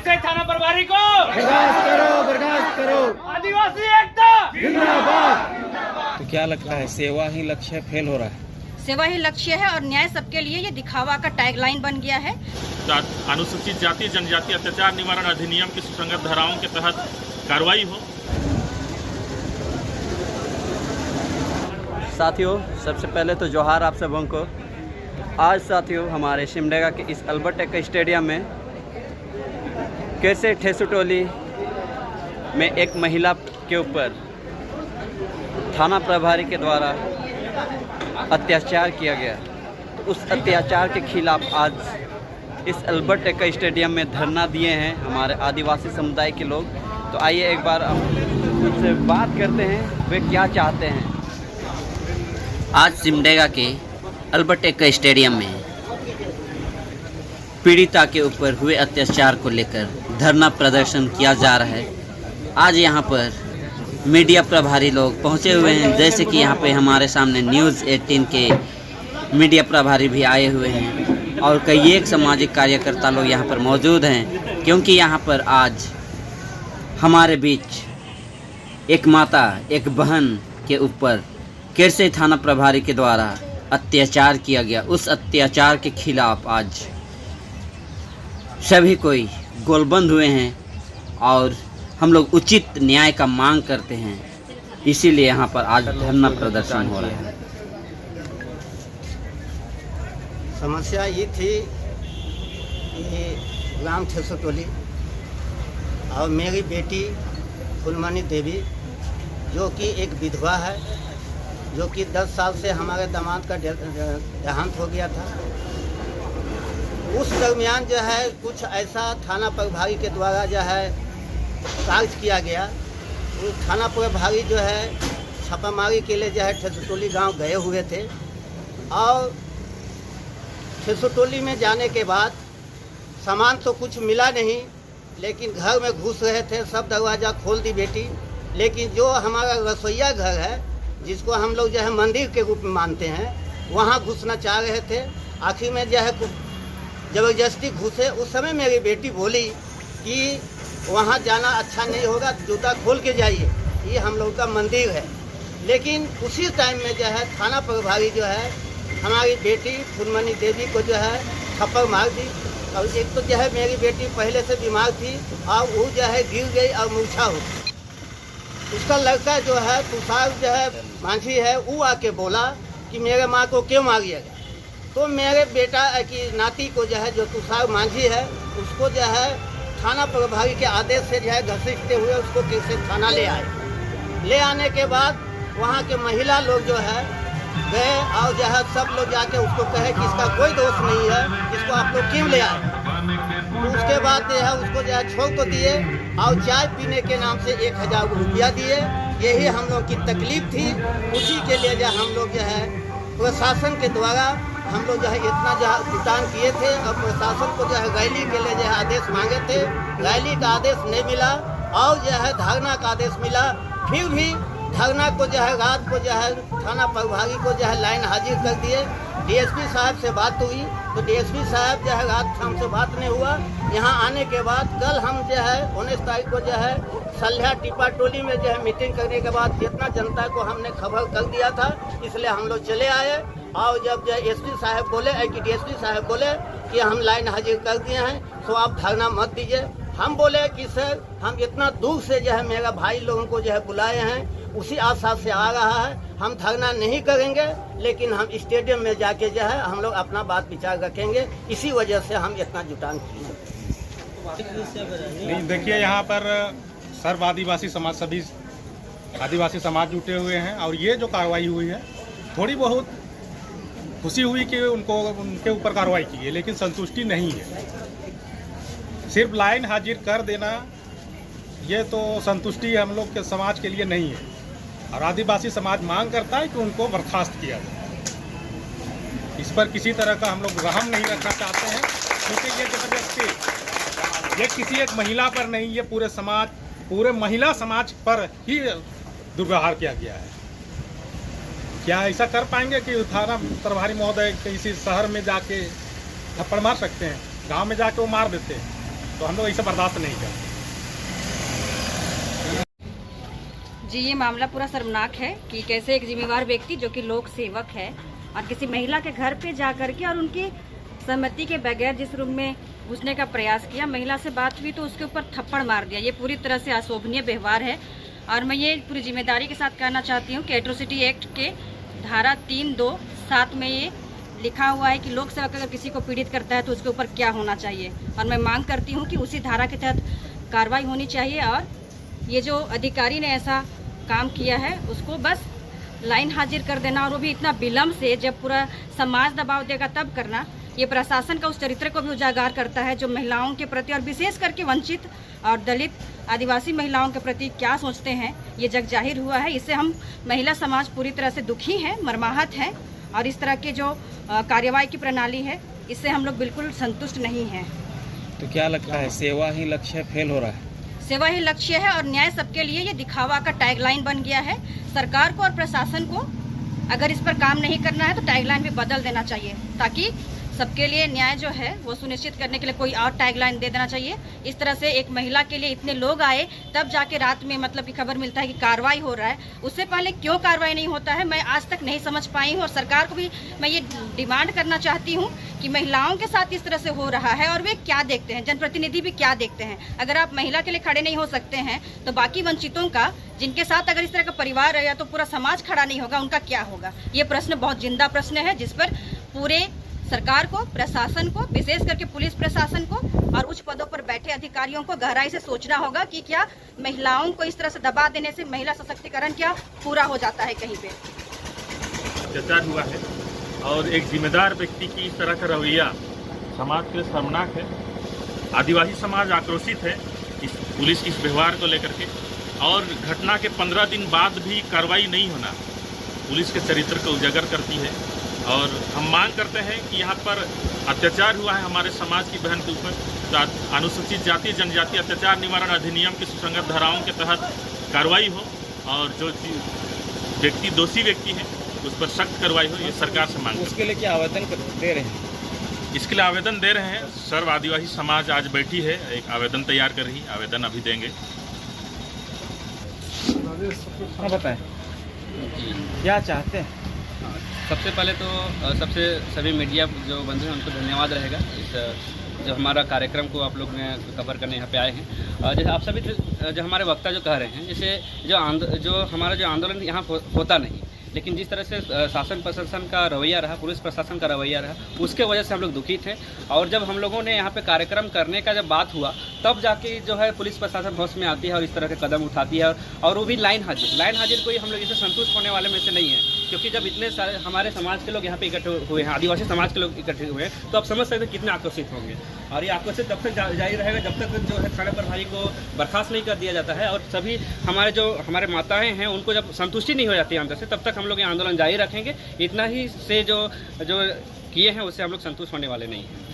कैसे थाना प्रभारी को बर्खास्त करो। आदिवासी एकता जिंदाबाद। तो क्या लगता है सेवा ही लक्ष्य फेल हो रहा है? सेवा ही लक्ष्य है और न्याय सबके लिए ये दिखावा का टैगलाइन बन गया है। अनुसूचित जाति जनजाति अत्याचार निवारण अधिनियम की सुसंगत धाराओं के तहत कार्रवाई हो। साथियों, सबसे पहले तो जोहार आप सबों को। आज साथियों हमारे सिमडेगा के इस अल्बर्ट एक्का स्टेडियम में कैसे ठेसुटोली में एक महिला के ऊपर थाना प्रभारी के द्वारा अत्याचार किया गया। उस अत्याचार के खिलाफ आज इस अल्बर्ट एक्का स्टेडियम में धरना दिए हैं हमारे आदिवासी समुदाय के लोग। तो आइए एक बार हम उनसे बात करते हैं वे क्या चाहते हैं। आज सिमडेगा के अल्बर्ट एक्का स्टेडियम में पीड़िता के ऊपर हुए अत्याचार को लेकर धरना प्रदर्शन किया जा रहा है। आज यहाँ पर मीडिया प्रभारी लोग पहुँचे हुए हैं, जैसे कि यहाँ पे हमारे सामने न्यूज़ 18 के मीडिया प्रभारी भी आए हुए हैं और कई एक सामाजिक कार्यकर्ता लोग यहाँ पर मौजूद हैं, क्योंकि यहाँ पर आज हमारे बीच एक माता एक बहन के ऊपर कैसे थाना प्रभारी के द्वारा अत्याचार किया गया। उस अत्याचार के खिलाफ आज सभी कोई गोलबंद हुए हैं और हम लोग उचित न्याय का मांग करते हैं, इसीलिए यहाँ पर आज धरना प्रदर्शन हो रहा है। समस्या ये थी कि ग्राम ठेसुटोली और मेरी बेटी फुलमणि देवी जो कि एक विधवा है, जो कि 10 साल से हमारे दामाद का देहांत हो गया था। उस दरमियान जो है कुछ ऐसा थाना प्रभारी के द्वारा जो है कार्य किया गया। उस थाना प्रभारी जो है छापामारी के लिए जो है ठेसुटोली गांव गए हुए थे और ठेसुटोली में जाने के बाद सामान तो कुछ मिला नहीं, लेकिन घर में घुस रहे थे। सब दरवाज़ा खोल दी बेटी, लेकिन जो हमारा रसोईया घर है जिसको हम लोग जो है मंदिर के रूप में मानते हैं, वहाँ घुसना चाह रहे थे। आखिर में जो है ज़बरदस्ती घुसे। उस समय मेरी बेटी बोली कि वहाँ जाना अच्छा नहीं होगा, जूता खोल के जाइए, ये हम लोग का मंदिर है। लेकिन उसी टाइम में जो है थाना प्रभारी जो है हमारी बेटी फुलमणि देवी को जो है थप्पड़ मार दी। और एक तो जो है मेरी बेटी पहले से बीमार थी और वो जो है गिर गई और मूर्छा हो गई। उसका लड़का जो है तुषार जो है मांझी है, वो आके बोला कि मेरे माँ को क्यों मारिएगा। तो मेरे बेटा की नाती को जो है जो तुषार मांझी है उसको जो है थाना प्रभारी के आदेश से जो है घसीटते हुए उसको कैसे थाना ले आए। ले आने के बाद वहाँ के महिला लोग जो है गए और जो है सब लोग जाके उसको कहे कि इसका कोई दोष नहीं है, इसको आप लोग क्यों ले आए। तो उसके बाद जो है उसको जो है छोड़ को दिए और चाय पीने के नाम से 1000 रुपया दिए। यही हम लोग की तकलीफ थी। उसी के लिए जो हम लोग जो है प्रशासन के द्वारा हम लोग जो है इतना जो है जुटान किए थे और प्रशासन को जो है रैली के लिए जो है आदेश मांगे थे। रैली का आदेश नहीं मिला और जो है धरना का आदेश मिला। फिर भी धरना को जो है रात को जो है थाना प्रभारी को जो है लाइन हाजिर कर दिए। डीएसपी साहब से बात हुई तो डीएसपी साहब जो है रात हमसे बात नहीं हुआ। यहाँ आने के बाद कल हम जो है 19 तारीख को जो है सल्हा टिपा टोली में जो है मीटिंग करने के बाद जितना जनता को हमने खबर कर दिया था, इसलिए हम लोग चले आए। और जब जो एसपी साहब बोले कि डीएसपी साहब बोले कि हम लाइन हाजिर कर दिए हैं तो आप धरना मत दीजिए। हम बोले कि सर हम इतना दूर से जो है मेरा भाई लोगों को जो है बुलाए हैं, उसी आशा से आ रहा है, हम धरना नहीं करेंगे, लेकिन हम स्टेडियम में जाके जो है हम लोग अपना बात विचार रखेंगे। इसी वजह से हम इतना जुटान किए। नहीं, देखिए यहाँ पर सर्व आदिवासी समाज सभी आदिवासी समाज जुटे हुए हैं और ये जो कार्रवाई हुई है थोड़ी बहुत खुशी हुई कि उनके ऊपर कार्रवाई की है, लेकिन संतुष्टि नहीं है। सिर्फ लाइन हाजिर कर देना ये तो संतुष्टि हम लोग के समाज के लिए नहीं है और आदिवासी समाज मांग करता है कि उनको बर्खास्त किया जाए। इस पर किसी तरह का हम लोग रहम नहीं रखना चाहते हैं, क्योंकि ये जबरदस्ती ये किसी एक महिला पर नहीं, ये पूरे समाज पूरे महिला समाज पर ही दुर्व्यवहार किया गया है। क्या ऐसा कर पाएंगे कि थाना प्रभारी महोदय किसी शहर में जाके थप्पड़ मार सकते हैं? गांव में जाके वो मार देते हैं। तो हम लोग इसे बर्दाश्त नहीं करें। जी, ये मामला पूरा शर्मनाक है कि कैसे एक जिम्मेवार व्यक्ति जो कि लोक सेवक है और किसी महिला के घर पे जा करके और उनकी सहमति के बगैर जिस रूम में घुसने का प्रयास किया, महिला से बात हुई तो उसके ऊपर थप्पड़ मार दिया। ये पूरी तरह से अशोभनीय व्यवहार है और मैं ये पूरी जिम्मेदारी के साथ कहना चाहती हूँ कि एट्रोसिटी एक्ट के धारा 327 में ये लिखा हुआ है कि लोक सेवक अगर किसी को पीड़ित करता है तो उसके ऊपर क्या होना चाहिए, और मैं मांग करती हूँ कि उसी धारा के तहत कार्रवाई होनी चाहिए। और ये जो अधिकारी ने ऐसा काम किया है उसको बस लाइन हाजिर कर देना, और वो भी इतना विलम्ब से, जब पूरा समाज दबाव देगा तब करना, ये प्रशासन का उस चरित्र को भी उजागर करता है जो महिलाओं के प्रति और विशेष करके वंचित और दलित आदिवासी महिलाओं के प्रति क्या सोचते हैं ये जग जाहिर हुआ है। इससे हम महिला समाज पूरी तरह से दुखी हैं, मर्माहत हैं, और इस तरह के जो कार्यवाही की प्रणाली है इससे हम लोग बिल्कुल संतुष्ट नहीं हैं। तो क्या लगता है सेवा ही लक्ष्य फेल हो रहा है? सेवा ही लक्ष्य है और न्याय सबके लिए ये दिखावा का टैगलाइन बन गया है। सरकार को और प्रशासन को अगर इस पर काम नहीं करना है तो टैगलाइन भी बदल देना चाहिए, ताकि सबके लिए न्याय जो है वो सुनिश्चित करने के लिए कोई और टैगलाइन दे देना चाहिए। इस तरह से एक महिला के लिए इतने लोग आए तब जाके रात में मतलब की खबर मिलता है कि कार्रवाई हो रहा है, उससे पहले क्यों कार्रवाई नहीं होता है, मैं आज तक नहीं समझ पाई हूँ। और सरकार को भी मैं ये डिमांड करना चाहती हूँ कि महिलाओं के साथ इस तरह से हो रहा है और वे क्या देखते हैं, जनप्रतिनिधि भी क्या देखते हैं। अगर आप महिला के लिए खड़े नहीं हो सकते हैं तो बाकी वंचितों का, जिनके साथ अगर इस तरह का परिवार है या तो पूरा समाज खड़ा नहीं होगा, उनका क्या होगा? ये प्रश्न बहुत जिंदा प्रश्न है जिस पर पूरे सरकार को, प्रशासन को, विशेष करके पुलिस प्रशासन को और उच्च पदों पर बैठे अधिकारियों को गहराई से सोचना होगा कि क्या महिलाओं को इस तरह से दबा देने से महिला सशक्तिकरण क्या पूरा हो जाता है कहीं पे? अत्याचार हुआ है और एक जिम्मेदार व्यक्ति की इस तरह का रवैया समाज के लिए शर्मनाक है। आदिवासी समाज आक्रोशित है इस पुलिस के इस व्यवहार को लेकर के, और घटना के 15 दिन बाद भी कार्रवाई नहीं होना पुलिस के चरित्र को उजागर करती है। और हम मांग करते हैं कि यहाँ पर अत्याचार हुआ है हमारे समाज की बहन के ऊपर, तो अनुसूचित जाति जनजाति अत्याचार निवारण अधिनियम की सुसंगत धाराओं के तहत कार्रवाई हो और जो व्यक्ति दोषी व्यक्ति है उस पर सख्त कार्रवाई हो, ये सरकार से मांग। उसके लिए क्या आवेदन दे रहे हैं? इसके लिए आवेदन दे रहे हैं। सर्व आदिवासी समाज आज बैठी है, एक आवेदन तैयार कर रही, आवेदन अभी देंगे। हाँ बताएं, क्या चाहते हैं? सबसे पहले तो सभी मीडिया जो बंधु हैं उनको धन्यवाद रहेगा इस जो हमारा कार्यक्रम को आप लोग ने कवर करने यहाँ पे आए हैं। जैसे आप सभी जो हमारे वक्ता जो कह रहे हैं, जैसे जो हमारा आंदोलन यहाँ होता नहीं, लेकिन जिस तरह से शासन प्रशासन का रवैया रहा, पुलिस प्रशासन का रवैया रहा, उसके वजह से हम लोग दुखी थे। और जब हम लोगों ने यहाँ पे कार्यक्रम करने का जब बात हुआ तब जाके जो है पुलिस प्रशासन होश में आती है और इस तरह के कदम उठाती है, और वो भी लाइन हाजिर कोई हम लोग इससे संतुष्ट होने वाले में से नहीं है। क्योंकि जब इतने सारे हमारे समाज के लोग यहाँ पे इकट्ठे हुए हैं, आदिवासी समाज के लोग इकट्ठे हुए हैं, तो आप समझ सकते हैं कितने आक्रोशित होंगे। और ये आक्रोशित तब तक जारी रहेगा जब तक जो है थाना प्रभारी को बर्खास्त नहीं कर दिया जाता है, और सभी हमारे माताएं हैं उनको जब संतुष्टि नहीं हो जाती है अंदर से, तब तक हम लोग ये आंदोलन जारी रखेंगे। इतना ही से जो किए हैं उससे हम लोग संतुष्ट होने वाले नहीं हैं।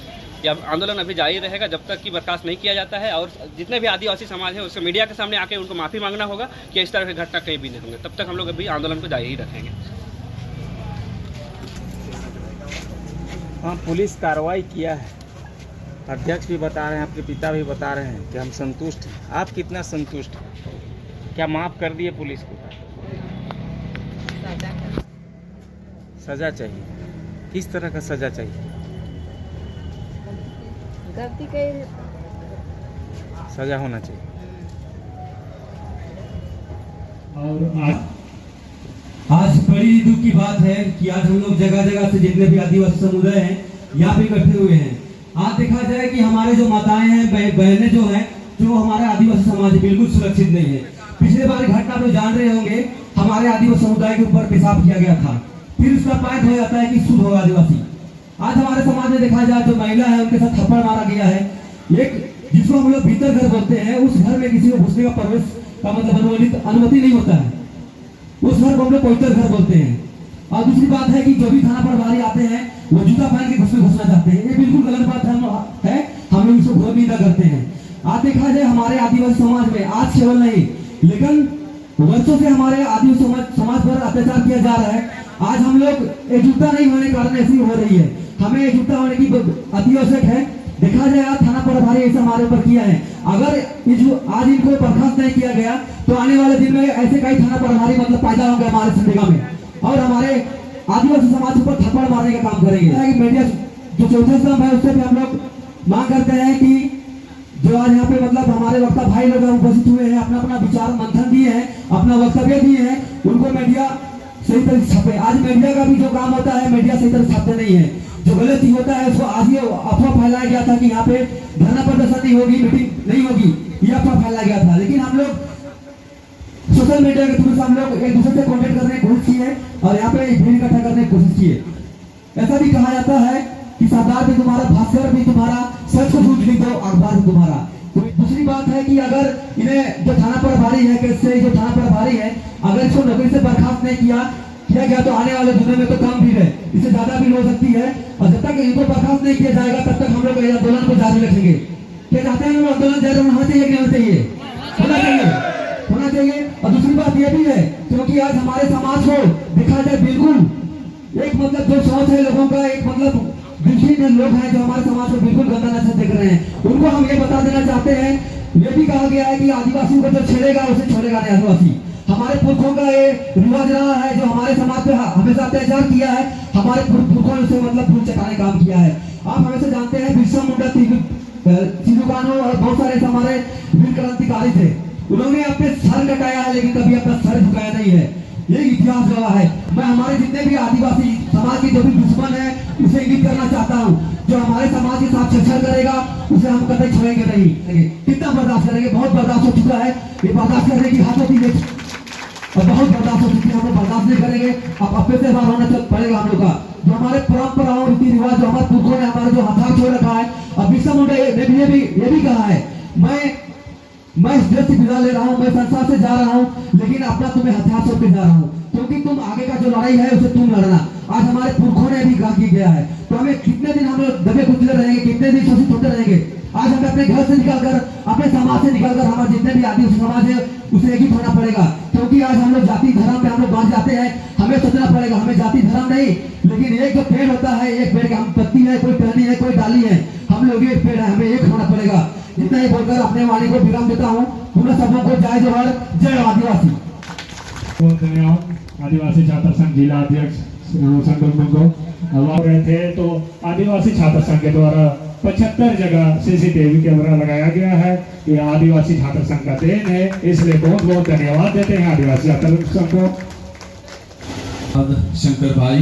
यह आंदोलन अभी जारी रहेगा जब तक कि बर्खास्त नहीं किया जाता है, और जितने भी आदिवासी समाज है उसको मीडिया के सामने आके उनको माफ़ी मांगना होगा कि इस तरह की घटना कहीं भी नहीं होंगे। तब तक हम लोग अभी आंदोलन को जारी ही रखेंगे। हाँ, पुलिस कार्रवाई किया है, अध्यक्ष भी बता रहे हैं, आपके पिता भी बता रहे हैं कि हम संतुष्ट हैं। आप कितना संतुष्ट हैं? क्या माफ़ कर दिए पुलिस को? सजा चाहिए। किस तरह का सजा चाहिए? गलती के सजा होना चाहिए। और आज बड़ी दुख की बात है कि आज हम लोग जगह जगह से जितने भी आदिवासी समुदाय हैं यहाँ पे इकट्ठे हुए हैं। आज देखा जाए कि हमारे जो माताएं हैं, बहनें जो हैं, जो हमारा आदिवासी समाज बिल्कुल सुरक्षित नहीं है। पिछले बार घटना तो जान रहे होंगे, हमारे आदिवासी समुदाय के ऊपर पेशाब किया गया था, फिर उसका पायट हो जाता है कि शुद्ध होगा आदिवासी। आज हमारे समाज में देखा जाए जो महिला है उनके साथ थप्पड़ मारा गया है। एक जिसको हम लोग भीतर घर बोलते हैं, उस घर में किसी को घुसने का प्रवेश का मतलब अनुमति नहीं होता है, उस घर को हम लोग पवित्र घर बोलते हैं। और दूसरी बात है कि जो भी थाना प्रभारी आते हैं वो जूता पहन के घुसना चाहते हैं, ये बिल्कुल गलत बात है। हम लोग इसको घोर निंदा करते हैं। आज देखा जाए हमारे आदिवासी समाज में आज केवल नहीं लेकिन वर्षों से हमारे आदिवासी समाज पर अत्याचार किया जा रहा है। आज हम लोग एकजुटता नहीं होने के कारण ऐसी हो रही है। हमें एकजुटता होने की अति आवश्यक है। देखा जाए आज थाना प्रभारी ऐसा हमारे ऊपर किया है। अगर जो आज इनको बर्खास्त नहीं किया गया तो आने वाले दिन में ऐसे कई थाना प्रभारी मतलब पैदा होंगे हमारे सिमडेगा में और हमारे आदिवासी समाज पर थप्पड़ मारने का काम करेंगे। मीडिया जो चौथे स्तंभ है उससे भी हम लोग मांग करते हैं कि जो आज यहाँ पे मतलब हमारे वक्ता भाई लोग उपस्थित हुए हैं, अपना अपना विचार मंथन दिए हैं, अपना वक्तव्य दिए हैं, उनको मीडिया सही तरह से छापे। आज मीडिया का भी जो काम होता है मीडिया सही तरह से छापते नहीं है। जो गलत चीज होता है उसको आज ये अफवाह फैलाया गया था कि यहाँ पे धरना प्रदर्शन नहीं होगी, मीटिंग नहीं होगी, ये अफवाह फैलाया गया था। लेकिन हम लोग सोशल मीडिया के थ्रू से हम लोग एक दूसरे से कॉन्टेक्ट करने की कोशिश की है और यहाँ पे भीड़ इकट्ठा करने की कोशिश की है। ऐसा भी कहा जाता है कि सरदार भी तुम्हारा, भास्कर भी तुम्हारा, सच को झूठ लिख दो, अखबार भी तुम्हारा। तो दूसरी बात है कि अगर इन्हें जो थाना प्रभारी है, कैसे जो थाना प्रभारी है, अगर इसको नौकरी से बर्खास्त नहीं किया गया तो आने वाले दिनों में तो कम भीड़ है, इससे ज्यादा भीड़ हो सकती है। और जब तक इनको बर्खास्त नहीं किया जाएगा तब तक हम लोग आंदोलन को जारी रखेंगे। क्या चाहते हैं लोग आंदोलन जारी होना चाहिए कि नहीं होना चाहिए? होना चाहिए, होना चाहिए। और दूसरी बात यह भी है क्योंकि आज हमारे समाज को देखा जाए बिल्कुल एक मतलब जो सोच है लोगों का, एक मतलब विभिन्न लोग हैं जो हमारे समाज को बिल्कुल गंदा नजर देख रहे हैं, उनको हम ये बता देना चाहते हैं। ये भी कहा गया है कि आदिवासियों को जो छेड़ेगा उसे छोड़ेगा नहीं आदिवासी। हमारे पुरखों का ये रिवाज रहा है जो हमारे समाज पे हमेशा अत्याचार किया है, हमारे पुरखों ने उसे मतलब फूल चटाने काम किया है। आप हमेशा जानते हैं बिरसा मुंडा, चिरुकानो और बहुत सारे हमारे वीर क्रांतिकारी थे, उन्होंने अपने सर कटाया है लेकिन कभी अपना सर झुकाया नहीं है। ये इतिहास गवाह है। मैं हमारे जितने भी आदिवासी समाज के जो भी दुश्मन है उसे इंगित करना चाहता हूँ, जो हमारे समाज के साथ छेड़छाड़ करेगा उसे हम कतई छोड़ेंगे नहीं। कितना बर्दाश्त करेंगे? बहुत बर्दाश्त हो चुका है, ये बर्दाश्त करने की हाथों की और बहुत बर्दाश्त हो चुकी है, हम लोग बर्दाश्त नहीं करेंगे। अब अपने से बाहर होना पड़ेगा हम लोग का। जो हमारे परंपराओं, रीति रिवाज, जो हमारे पुरखों ने हमारे जो हथियार छोड़ रखा है, और बिरसा मुंडा ने ये भी कहा है, मैं इस देश से विदा ले रहा हूँ, मैं संसार से जा रहा हूँ, लेकिन अपना तुम्हें हथियार छोड़ के जा रहा हूँ क्योंकि तुम आगे का जो लड़ाई है उसे तुम लड़ना। आज हमारे पुरखों ने भी गांधी गया है, तो हमें कितने दिन हम लोग दबे कुचले रहेंगे, कितने दिन शोषित होते रहेंगे। आज हमें अपने घर से निकलकर, अपने समाज से निकलकर हमारे जितने भी आदिवासी समाज है उसे एक ही होना पड़ेगा क्योंकि आज हम लोग जाति धर्म पे हम लोग बांध जाते हैं। हमें सोचना पड़ेगा, हमें जाति धर्म नहीं, लेकिन एक जो पेड़ होता है, एक पेड़ का हम पत्ती है, कोई टहनी है, कोई डाली है, हम लोग एक पेड़ है, हमें एक होना पड़ेगा। इतना ही बोलकर अपने वाणी को विराम देता हूँ। पुनः सबों को जय जोहर, जय आदिवासी। बहुत धन्यवाद आदिवासी छात्र संघ जिला अध्यक्ष रोशन गुरु को रहे थे। तो आदिवासी छात्र संघ के द्वारा 75 जगह सीसीटीवी कैमरा लगाया गया है। ये आदिवासी छात्र संघ का देन है, इसलिए बहुत बहुत धन्यवाद देते हैं आदिवासी छात्र संघ को। शंकर भाई,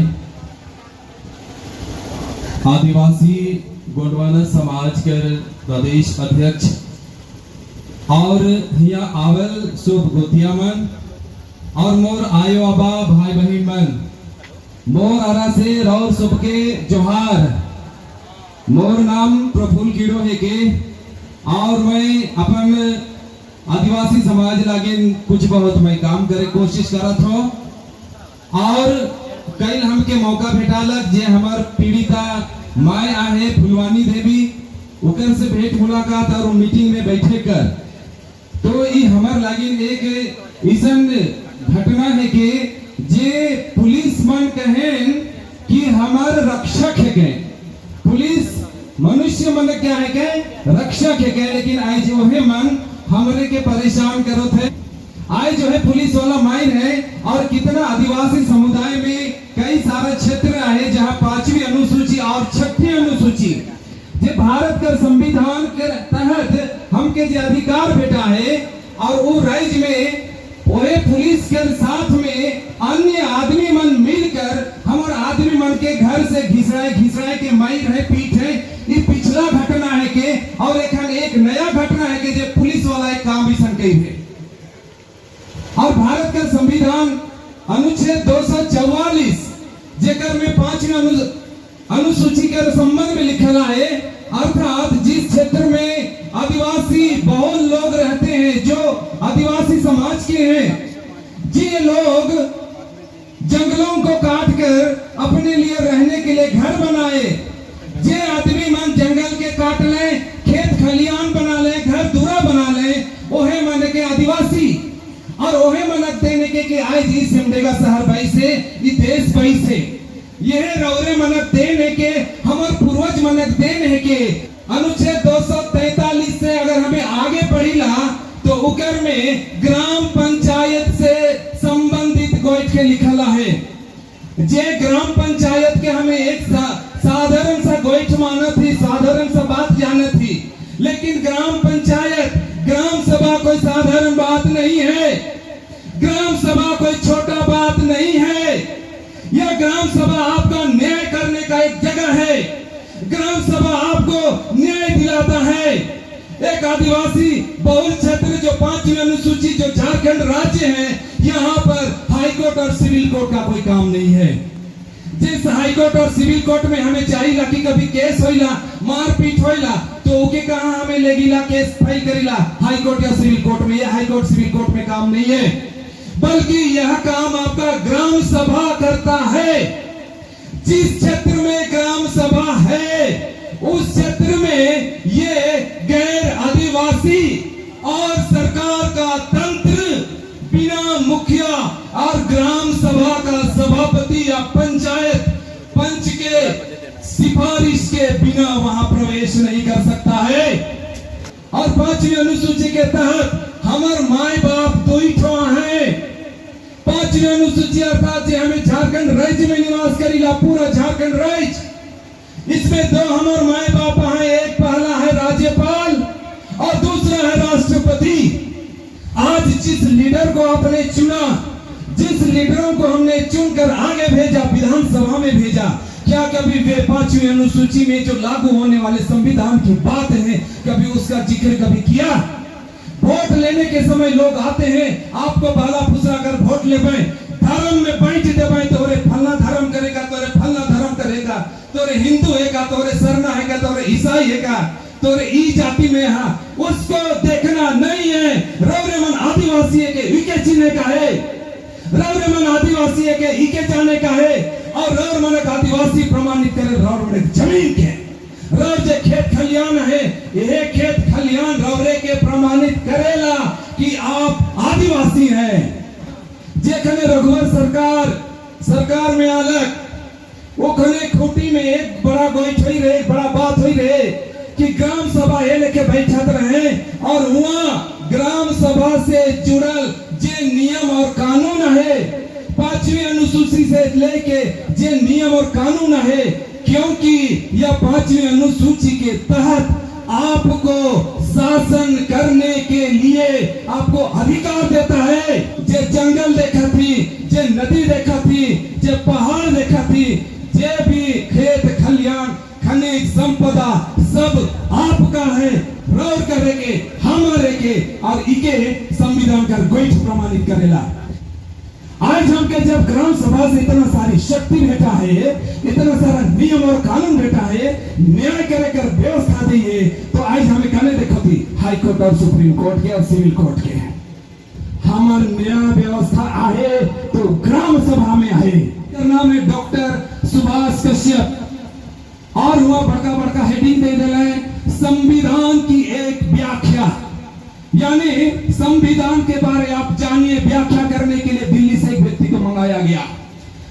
आदिवासी गोंडवाना समाज के प्रदेश अध्यक्ष और यहाँ आवल शुभ गोतिया मन और मोर आयो आबा भाई बहन मन, मोर आरा से रौर शुभ के जोहार। मोर नाम प्रफुल्ल कीड़ो है के और मैं अपन आदिवासी समाज लागे कुछ बहुत मैं काम करे कोशिश करत हो और कल हमके मौका भेटालक जे हमार पीड़िता माय आहे फुलवानी देवी, उकर से भेंट मुलाकात और मीटिंग में बैठे कर। तो ये हमार लागिन एक ऐसन घटना है कि जे पुलिस मन कहें कि हमार रक्षक है के, पुलिस मनुष्य मन क्या है के रक्षक है के, लेकिन आज जो है मन हमरे के परेशान करो थे। आज जो है पुलिस वाला माइन है और कितना आदिवासी समुदाय में कई सारे क्षेत्र है जहाँ 5वीं अनुसूची और 6वीं अनुसूची जे भारत का संविधान के तहत हमके जो अधिकार बेटा है और वो राज्य में वही पुलिस के साथ में अन्य आदमी मन मिलकर हमारे आदमी मन के घर से घिसराए के माई रहे पीठ है। ये पिछला घटना है के और एक नया घटना है कि जो पुलिस वाला एक काम भी संकई है। और भारत का संविधान अनुच्छेद 244 जेकर में 5वीं अनुसूची के संबंध में लिखा है, अर्थात जिस क्षेत्र में आदिवासी बहुल लोग रहते हैं, जो आदिवासी समाज के हैं, जे लोग जंगलों को काटकर अपने लिए रहने के लिए घर बनाए, जे आदमी मन जंगल के काट ले, खेत खलियान बना ले, घर दूरा बना ले, ओहे मन के आदिवासी और ओहे मनक देने के आज जी सिमडेगा शहर भाई से ये देश भाई से यह रौरे मनक देने के हमारे पूर्वज मनक देने के अनुच्छेद 243 से अगर हमें आगे पढ़ीला तो उकर में ग्राम पंचायत से संबंधित गोइठ के लिखला है। जे ग्राम पंचायत के हमें एक साधारण सा गोइठ माना थी, साधारण सा बात जाना थी, लेकिन ग्राम पंचायत, ग्राम सभा कोई साधारण बात नहीं है। ग्राम सभा कोई छोटा बात नहीं है। यह ग्राम सभा आपका न्याय करने का एक जगह है। ग्राम सभा आपको न्याय दिलाता है। एक आदिवासी बहुल क्षेत्र जो 5वीं अनुसूची जो झारखंड राज्य है, यहाँ पर हाई कोर्ट और सिविल कोर्ट का कोई काम नहीं है। जिस हाई कोर्ट और सिविल कोर्ट में हमें चाहिए कि कभी केस होइला, मारपीट होइला, तो ओके कहां हमें लेगिला केस फाइल करिला हाई कोर्ट या सिविल कोर्ट में। यह हाई कोर्ट सिविल कोर्ट में काम नहीं है, बल्कि यह काम आपका ग्राम सभा करता है। जिस क्षेत्र में ग्राम सभा है उस क्षेत्र में ये गैर आदिवासी और सरकार का तंत्र बिना मुखिया और ग्राम सभा का सभापति या पंचायत पंच के सिफारिश के बिना वहां प्रवेश नहीं कर सकता है। और 5वीं अनुसूची के तहत हमार माए बाप दो ही ठो है। 5वीं अनुसूची अर्थात जे हमें झारखंड राज्य में निवास करीला, पूरा झारखंड राज्य, इसमें दो हमार माए बाप हैं। एक पहला है राज्यपाल और दूसरा है राष्ट्रपति। आज जिस लीडर को आपने चुना, जिस लीडरों को हमने चुनकर आगे भेजा, विधानसभा में भेजा, क्या कभी वे 5वीं अनुसूची में जो लागू होने वाले संविधान की बात है, कभी उसका जिक्र कभी किया? वोट लेने के समय लोग आते हैं, आपको बाला फुसरा कर वोट ले पाए, धर्म में बैठ देवे, तोरे फलना धर्म करेगा, तोरे फलना धर्म करेगा, तोरे हिंदू है का, तोरे सरना है का, तोरे ईसाई है का, तोरे ई जाति में है, उसको देखना नहीं है। रौरेमन आदिवासी है के इके चिन्ह का है, रौरेमन आदिवासी है के इके जाने का है, और रौरेमन आदिवासी प्रमाणित करे रौरेमन जमीन के रौर जे खेत खलियान है, यह खेत खलियान रौरे के प्रमाणित करेला कि आप आदिवासी हैं। जेखने रघुवर सरकार में अलग वो खने खूटी में एक बड़ा गोइठ हुई रहे, बड़ा बात हुई रहे कि ग्राम सभा ये लेके बैठत रहे, और वहाँ ग्राम सभा से जुड़ल जे नियम और कानून है, 5वीं अनुसूची से लेके जे नियम और कानून है, क्योंकि यह 5वीं अनुसूची के तहत आपको शासन करने के लिए आपको अधिकार देता है। जे जंगल देखा थी, जे नदी देखा थी, जे पहाड़ देखा थी, जे भी खेत खलियान खनिज संपदा सब आपका है। रौर करेंगे हमारे के, और इके संविधान का गोइठ प्रमाणित करेला। आज हमके जब ग्राम सभा से इतना सारी शक्ति भेटा है, इतना सारा नियम और कानून भेटा है, न्याय करे कर व्यवस्था दी है, तो आज हमें कहने देखो थी हाई कोर्ट और सुप्रीम कोर्ट के और सिविल कोर्ट के हमार न्याय व्यवस्था आहे तो ग्राम सभा में आहे। नाम है डॉक्टर सुभाष कश्यप, और हुआ बड़का हेडिंग दे दिला संविधान की एक व्याख्या, यानी संविधान के बारे आप जानिए। व्याख्या करने के लिए दिल्ली से एक व्यक्ति को मंगाया गया,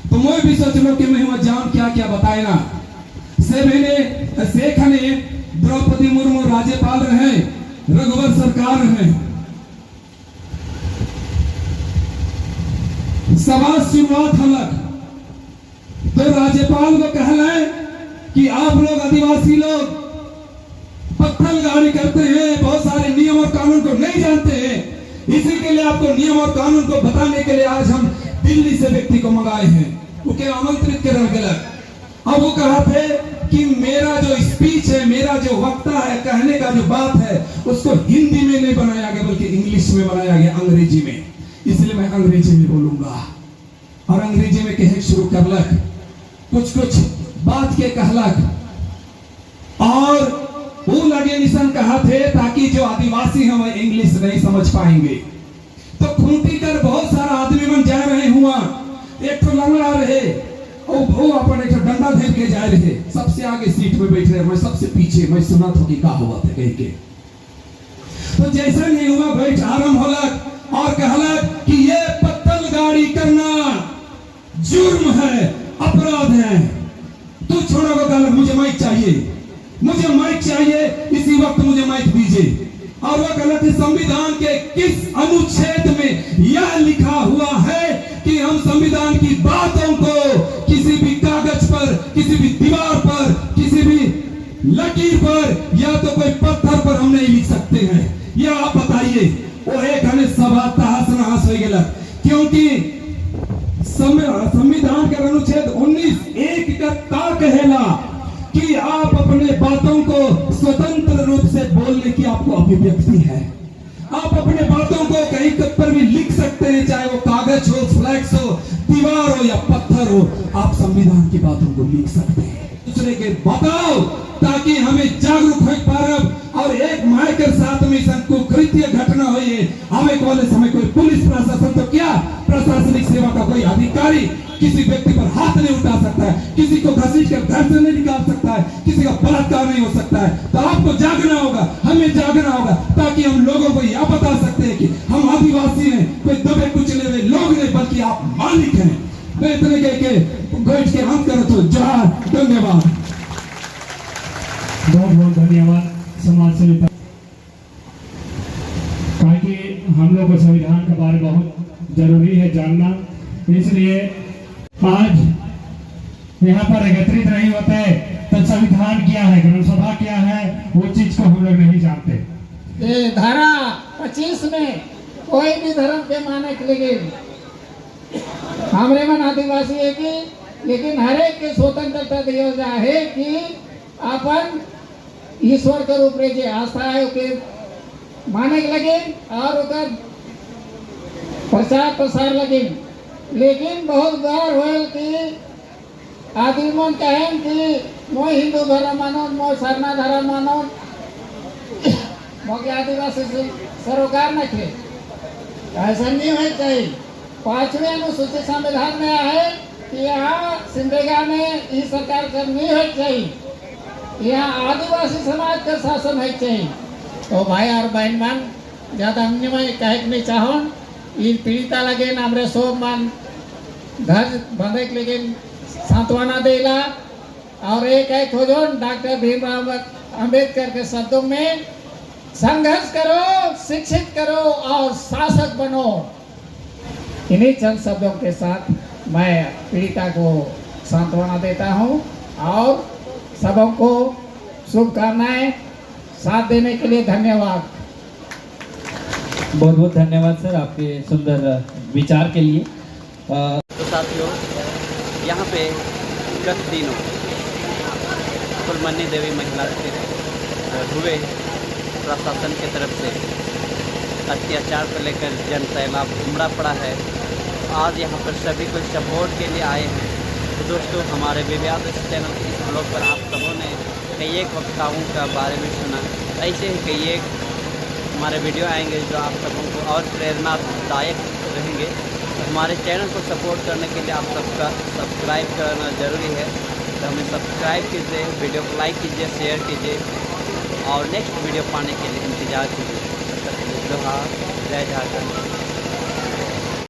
तो मैं भी सोच लो कि मैं जान क्या बताए ना। सेखने द्रौपदी मुर्मू राज्यपाल रहे, रघुवर सरकार रहे, सभा शुरुआत हलक तो राज्यपाल को कहला कि आप लोग आदिवासी लोग पत्थर गाड़ी करते हैं, बहुत सारे नियम और कानून को नहीं जानते हैं, इसी के लिए आपको नियम और कानून को बताने के लिए आज हम दिल्ली से व्यक्ति को मंगाए हैं। वो क्या आमंत्रित कर गया। अब वो कहा थे कि मेरा जो स्पीच है, मेरा जो वक्ता है, कहने का जो बात है, उसको हिंदी में नहीं बनाया गया बल्कि इंग्लिश में बनाया गया, अंग्रेजी में। इसलिए मैं अंग्रेजी में बोलूंगा। और अंग्रेजी में कहे शुरू करलक, कुछ बात के कहलक, और वो लगे निशान कहा थे ताकि जो आदिवासी हैं वह इंग्लिश नहीं समझ पाएंगे। तो खूंटी कर बहुत सारा आदमी मन जा रहे हुआ, एक तो लंगड़ा रहे, वो अपन एक डंडा घेर के जा रहे, सबसे आगे सीट में बैठ रहे, मैं सबसे पीछे, मैं सुना था कि क्या हुआ था कह के। तो जैसा नहीं हुआ बैठ आराम होलक और कहलक कि ये पत्तल गाड़ी करना जुर्म है, अपराध है। तू छोड़ो को कहलक मुझे माइक चाहिए, मुझे माइक चाहिए, इसी वक्त मुझे माइक दीजिए। और वह गलत संविधान के किस अनुच्छेद में यह लिखा हुआ है कि हम संविधान की बातों को किसी भी कागज पर, किसी भी दीवार पर, किसी भी लकीर पर या तो कोई पत्थर पर हम नहीं लिख सकते हैं? यह आप बताइए। वो एक हमें सभा तहस नहस हो गया, क्योंकि संविधान के अनुच्छेद 19(1) का कहेला कि आप अपने बातों को स्वतंत्र रूप से बोलने की आपको अभिव्यक्ति है। आप अपने बातों को कहीं पर भी लिख सकते हैं, चाहे वो कागज हो, फ्लैक्स हो, दीवार हो या पत्थर हो, आप संविधान की बातों को लिख सकते हैं। दूसरे के बताओ ताकि हमें जागरूक हो पारब। और एक मायकर साथ में कृत्य घटना हुई है, हमें कॉलेज समय कोई पुलिस प्रशासन तो क्या प्रशासनिक सेवा का कोई अधिकारी किसी व्यक्ति पर हाथ नहीं उठा सकता है, किसी को घसीट कर घर से नहीं निकाल सकता है, किसी का बलात्कार नहीं हो सकता है। तो आपको जागना होगा, हमें जागना होगा, ताकि हम लोगों को यह बता सकते हैं कि हम आदिवासी हैं, कोई दबे कुचले हुए लोग नहीं, बल्कि आप मालिक हैं। मैं इतने के बैठ के हम करो तो जोहार, धन्यवाद। बहुत बहुत धन्यवाद समाज सेवी। ताकि हम लोग को संविधान के बारे में बहुत जरूरी है जानना, इसलिए आज यहाँ पर एकत्रित नहीं होते तो संविधान क्या है, ग्राम सभा क्या है, वो चीज को हम लोग नहीं जानते। ये धारा 25 में कोई भी धर्म के माने के लिए हमारे मन आदिवासी है कि, लेकिन हर एक के स्वतंत्रता दिया जाए है कि अपन ईश्वर के रूप में जो आस्था है ओके माने के लगे और ओकर प्रचार प्रसार लगे। लेकिन बहुत बार हो कि आदमी मन कहें कि मैं हिंदू धर्म मानो, मैं सरना धर्म मानो, मोके आदिवासी सरोकार न थे। ऐसा नहीं होना चाहिए। 5वें अनुसूचित संविधान में है कि यहाँ सिमडेगा में इस सरकार का नहीं होना चाहिए, यहाँ आदिवासी समाज का शासन है चाहिए। तो भाई और बहन मान ज्यादा हमने मैं कहे नहीं चाहो, इन पीड़िता लगे हमारे सो मान घर बंधे के लेकिन सांत्वना देला। और एक हो जो डॉक्टर भीमराव अंबेडकर के शब्दों में संघर्ष करो, शिक्षित करो और शासक बनो। इन्हीं चंद शब्दों के साथ मैं पीड़िता को सांत्वना देता हूँ और सबों को शुभकामनाएं। साथ देने के लिए धन्यवाद। बहुत बहुत धन्यवाद सर आपके सुंदर विचार के लिए। तो साथियों, यहाँ पे गत दिनों फुलमनी देवी महिला के हुए प्रशासन की तरफ से अत्याचार को लेकर जनसैलाब उमड़ा पड़ा है। आज यहाँ पर सभी को सपोर्ट के लिए आए हैं। तो दोस्तों, हमारे विवाद चैनल के इस ब्लॉग पर आप सबों ने कई एक वक्ताओं का बारे में सुना। ऐसे ही कई एक हमारे वीडियो आएंगे जो आप सबों को और प्रेरणादायक रहेंगे। तो हमारे चैनल को सपोर्ट करने के लिए आप सबका सब्सक्राइब करना ज़रूरी है। तो हमें सब्सक्राइब कीजिए, वीडियो को लाइक कीजिए, शेयर कीजिए और नेक्स्ट वीडियो पाने के लिए इंतज़ार कीजिए। तब तक के लिए जोहार, जय झारखंड।